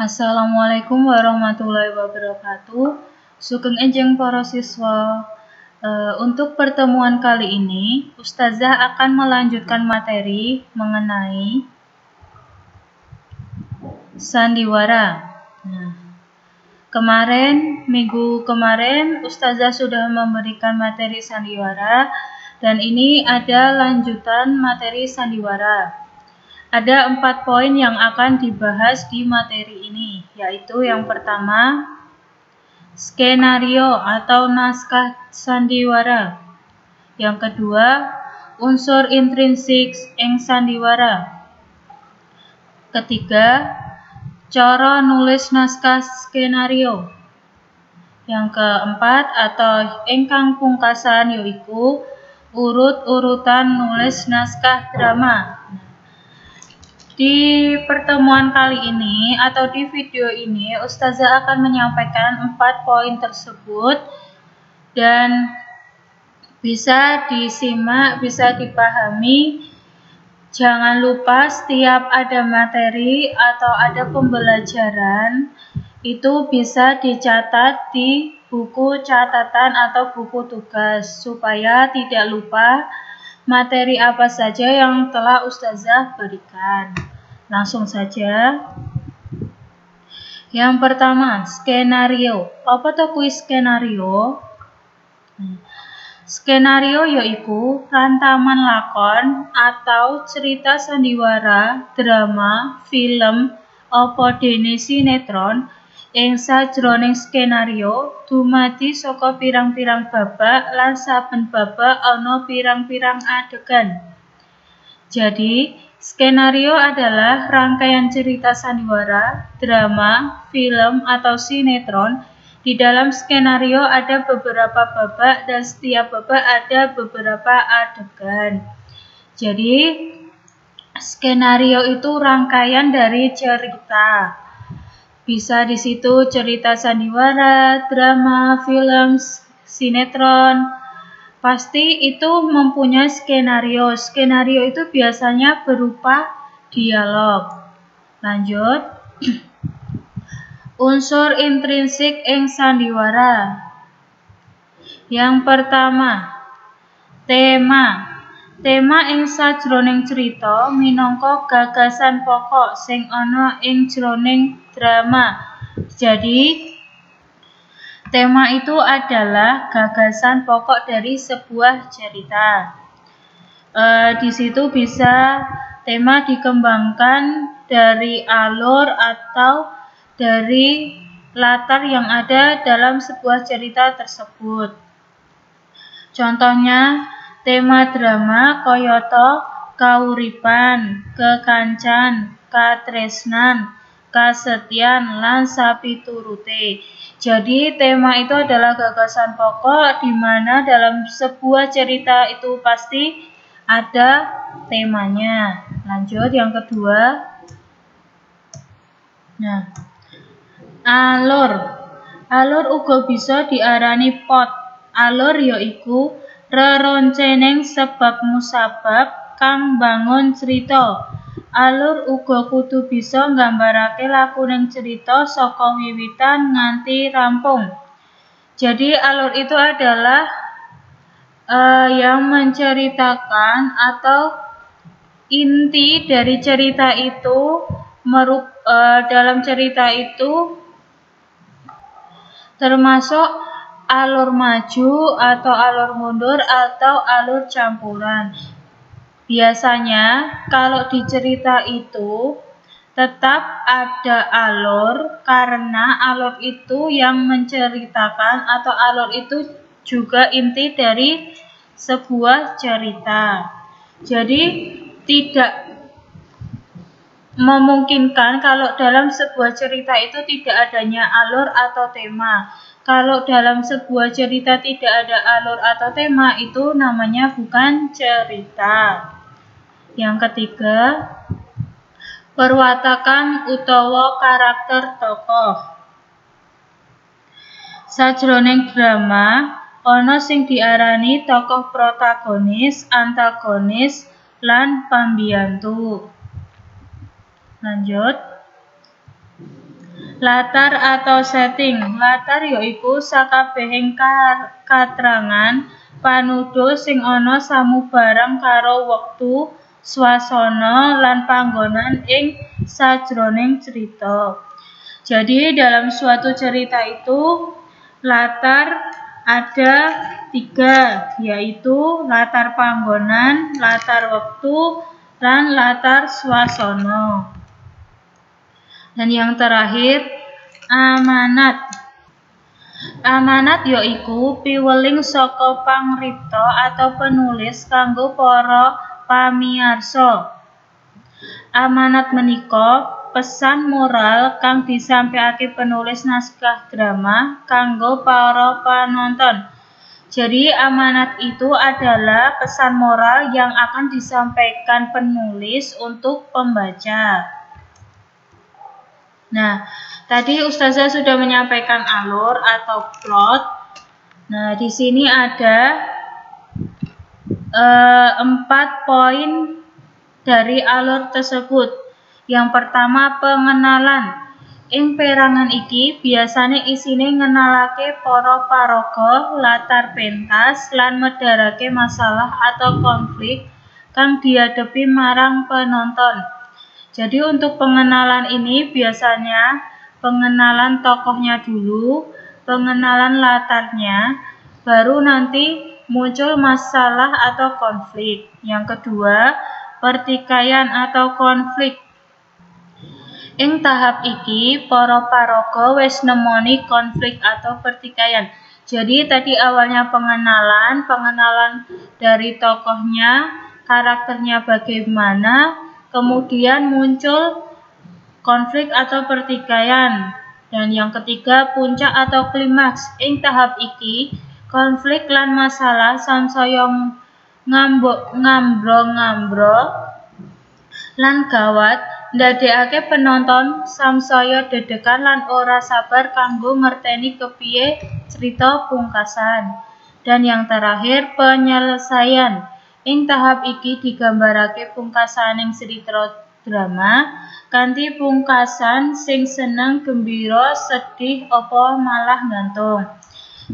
Assalamualaikum warahmatullahi wabarakatuh. Sugeng enjing para siswa. Untuk pertemuan kali ini, Ustazah akan melanjutkan materi mengenai sandiwara. Minggu kemarin Ustazah sudah memberikan materi sandiwara, dan ini ada lanjutan materi sandiwara. Ada 4 poin yang akan dibahas di materi ini, yaitu yang pertama, skenario atau naskah sandiwara. Yang kedua, unsur intrinsik ing sandiwara. Ketiga, cara nulis naskah skenario. Yang keempat atau ingkang pungkasan yaiku urut-urutan nulis naskah drama. Di pertemuan kali ini atau di video ini, Ustazah akan menyampaikan 4 poin tersebut dan bisa disimak, bisa dipahami. Jangan lupa setiap ada materi atau ada pembelajaran, itu bisa dicatat di buku catatan atau buku tugas, supaya tidak lupa materi apa saja yang telah Ustazah berikan. Langsung saja. Yang pertama, skenario. Apa tuh kuis skenario? Skenario yaiku rantaman lakon atau cerita sandiwara, drama, film, apa dene sinetron ing sajroning skenario dumadi saka pirang-pirang babak lan saben babak ana pirang-pirang adegan. Jadi, skenario adalah rangkaian cerita sandiwara, drama, film, atau sinetron. Di dalam skenario ada beberapa babak dan setiap babak ada beberapa adegan. Jadi, skenario itu rangkaian dari cerita. Bisa di situ cerita sandiwara, drama, film, sinetron. Pasti itu mempunyai skenario. Skenario itu biasanya berupa dialog. Lanjut. Unsur intrinsik ing sandiwara. Yang pertama, tema. Tema ing sajroning cerita minangka gagasan pokok sing ana ing jroning drama. Jadi, tema itu adalah gagasan pokok dari sebuah cerita. Di situ bisa tema dikembangkan dari alur atau dari latar yang ada dalam sebuah cerita tersebut. Contohnya, tema drama kayata kauripan, kekancan, katresnan, kasetyan, lan sapiturute. Jadi tema itu adalah gagasan pokok di mana dalam sebuah cerita itu pasti ada temanya. Lanjut yang kedua. Alur. Alur uga bisa diarani plot. Alur yaiku reroncening sebab musabab kang bangun cerita. Alur uga kudu bisa nggambarake lakuning cerita saka wiwitan nganti rampung. Jadi alur itu adalah yang menceritakan atau inti dari cerita itu. Dalam cerita itu termasuk alur maju atau alur mundur atau alur campuran. Biasanya kalau di cerita itu tetap ada alur karena alur itu yang menceritakan atau alur itu juga inti dari sebuah cerita. Jadi tidak memungkinkan kalau dalam sebuah cerita itu tidak adanya alur atau tema. Kalau dalam sebuah cerita tidak ada alur atau tema, itu namanya bukan cerita. Yang ketiga, perwatakan utawa karakter tokoh. Sajroning drama ana sing diarani tokoh protagonis, antagonis, lan pambiyantu. Lanjut. Latar atau setting. Latar yaiku sakabehing katrangan panuduh sing ana samubarang karo wektu, swasana lan panggonan ing sajroning cerita. Jadi dalam suatu cerita itu latar ada 3, yaitu latar panggonan, latar wektu, dan latar swasana. Dan yang terakhir, amanat. Amanat yaiku piweling saka pangripta atau penulis kanggo para pamiyarsa. Amanat menika pesan moral kang disampaiake penulis naskah drama kanggo para penonton. Jadi amanat itu adalah pesan moral yang akan disampaikan penulis untuk pembaca. Nah, tadi Ustazah sudah menyampaikan alur atau plot. Nah, di sini ada 4 poin dari alur tersebut. Yang pertama, pengenalan. Ing perangan iki biasane isine ngenalake para paraga, latar pentas, lan medharake masalah atau konflik kang dihadapi marang penonton. Jadi untuk pengenalan ini biasanya pengenalan tokohnya dulu, pengenalan latarnya, baru nanti muncul masalah atau konflik. Yang kedua, pertikaian atau konflik. Ing tahap iki para paraga wis nemoni konflik atau pertikaian. Jadi tadi awalnya pengenalan dari tokohnya, karakternya bagaimana, kemudian muncul konflik atau pertikaian. Dan yang ketiga, puncak atau klimaks. Ing tahap iki konflik lan masalah sansaya ngambro-ngambro lan gawat, ndadekake penonton samsaya dedekan lan ora sabar kanggo ngerteni kepiye cerita pungkasan. Dan yang terakhir, penyelesaian. Ing tahap iki digambarake pungkasaning cerita drama kanthi pungkasan sing seneng, gembira, sedih, apa malah gantung.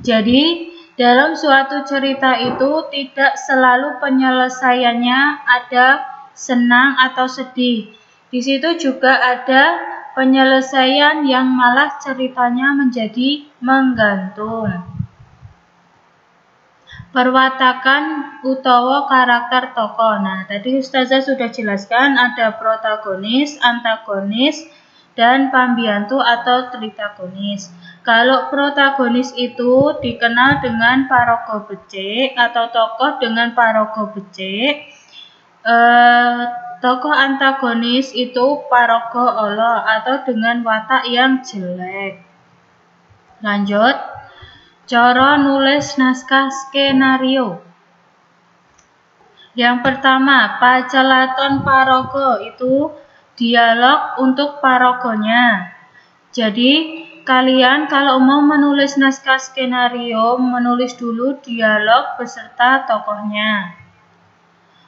Jadi dalam suatu cerita itu tidak selalu penyelesaiannya ada senang atau sedih. Di situ juga ada penyelesaian yang malah ceritanya menjadi menggantung. Perwatakan utawa karakter tokoh. Nah, tadi Ustazah sudah jelaskan ada protagonis, antagonis, dan pambiyantu atau tritagonis. Kalau protagonis itu dikenal dengan paraga becik atau tokoh dengan paraga becik. Tokoh antagonis itu paraga ala atau dengan watak yang jelek. Lanjut. Cara nulis naskah skenario. Yang pertama, pacelaton paraga itu dialog untuk paragonya. Jadi, kalian kalau mau menulis naskah skenario, menulis dulu dialog beserta tokohnya.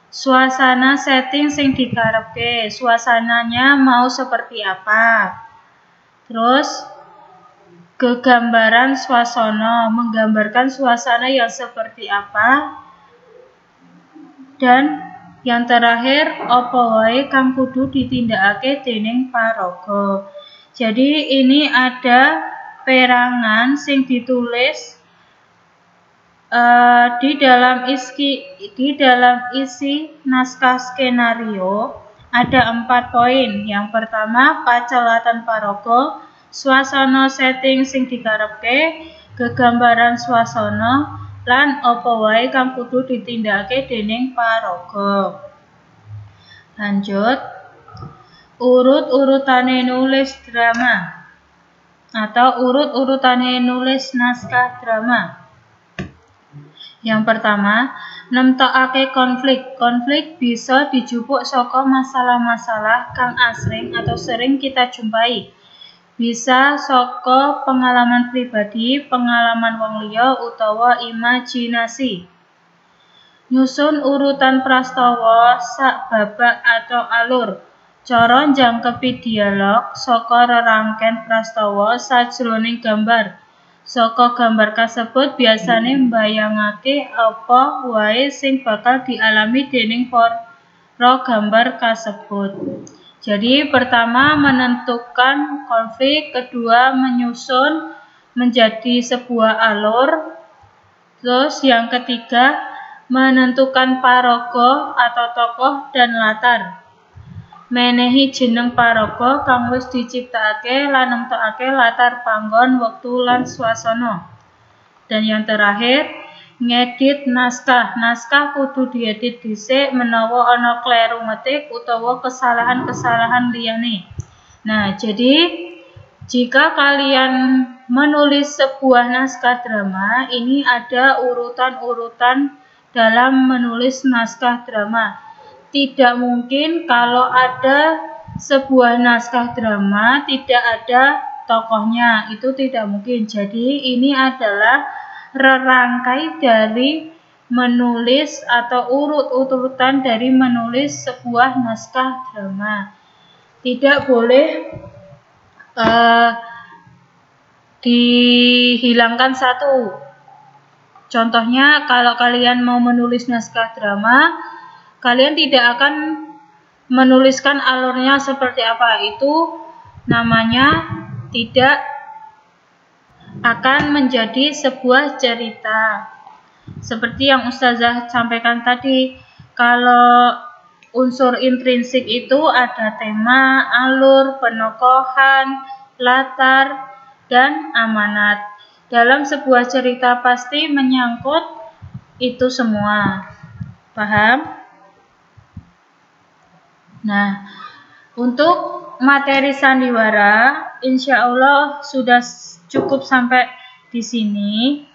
Suasana setting sing dikarepke, suasananya mau seperti apa. Terus kegambaran swasana, menggambarkan suasana yang seperti apa. Dan yang terakhir, apa wae kang kudu ditindakake dening paraga. Jadi ini ada perangan sing ditulis di dalam isi naskah skenario ada 4 poin. Yang pertama, pacelaton paraga, suasana setting sing dikarepke, kegambaran swasana, lan apa wae kang kudu ditindakake dening paraga. Lanjut, urut-urutane nulis drama atau urut-urutane nulis naskah drama. Yang pertama, nemtokake konflik. Konflik bisa dijupuk saka masalah-masalah kang asring atau sering kita jumpai. Bisa saka pengalaman pribadi, pengalaman wong liya utawa imajinasi. Nyusun urutan prastawa sak babak atau alur. cara njangkepi dialog saka rerangken prastawa sajroning gambar. Saka gambar kasebut biasane mbayangake apa wae sing bakal dialami dening para gambar kasebut. Jadi pertama menentukan konflik, kedua menyusun menjadi sebuah alur, terus yang ketiga menentukan paraga atau tokoh dan latar. Menehi jeneng paraga kang wis diciptakake lan nemtokake latar panggon, wektu lan swasana. Dan yang terakhir, ngedit naskah. Naskah kudu diedit dhisik menawa ana kleru ngetik utawa kesalahan-kesalahan liyane. Nah, jadi jika kalian menulis sebuah naskah drama, ini ada urutan-urutan dalam menulis naskah drama. Tidak mungkin kalau ada sebuah naskah drama tidak ada tokohnya, itu tidak mungkin. Jadi ini adalah rerangkai dari menulis atau urut-urutan dari menulis sebuah naskah drama. Tidak boleh dihilangkan satu. Contohnya kalau kalian mau menulis naskah drama, kalian tidak akan menuliskan alurnya seperti apa, itu namanya tidak akan menjadi sebuah cerita. Seperti yang Ustazah sampaikan tadi, kalau unsur intrinsik itu ada tema, alur, penokohan, latar, dan amanat. Dalam sebuah cerita pasti menyangkut itu semua. Paham? Nah, untuk materi sandiwara, insya Allah sudah cukup sampai di sini.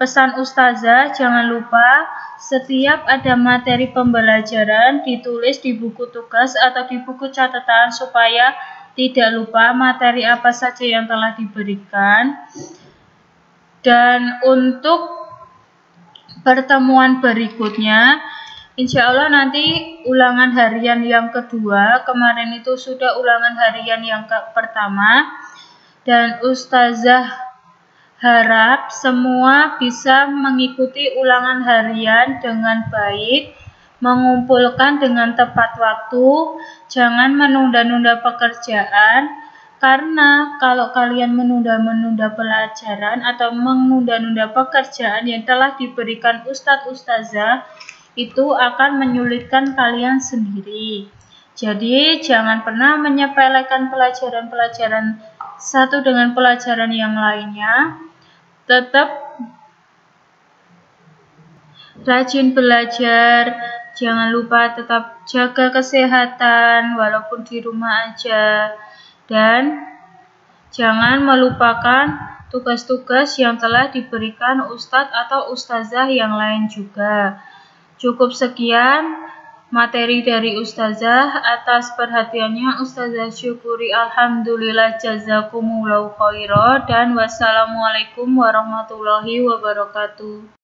Pesan Ustazah, jangan lupa setiap ada materi pembelajaran ditulis di buku tugas atau di buku catatan supaya tidak lupa materi apa saja yang telah diberikan. Dan untuk pertemuan berikutnya, insya Allah nanti ulangan harian yang kedua. Kemarin itu sudah ulangan harian yang pertama. Dan Ustazah harap semua bisa mengikuti ulangan harian dengan baik, mengumpulkan dengan tepat waktu, jangan menunda-nunda pekerjaan, karena kalau kalian menunda-nunda pelajaran atau menunda-nunda pekerjaan yang telah diberikan Ustadz-Ustazah, itu akan menyulitkan kalian sendiri. Jadi jangan pernah menyepelekan pelajaran-pelajaran satu dengan pelajaran yang lainnya. Tetap rajin belajar, jangan lupa tetap jaga kesehatan walaupun di rumah aja, dan jangan melupakan tugas-tugas yang telah diberikan Ustadz atau Ustazah yang lain juga. Cukup sekian materi dari Ustazah. Atas perhatiannya Ustazah syukuri. Alhamdulillah, jazakumullahu khairan, dan wassalamualaikum warahmatullahi wabarakatuh.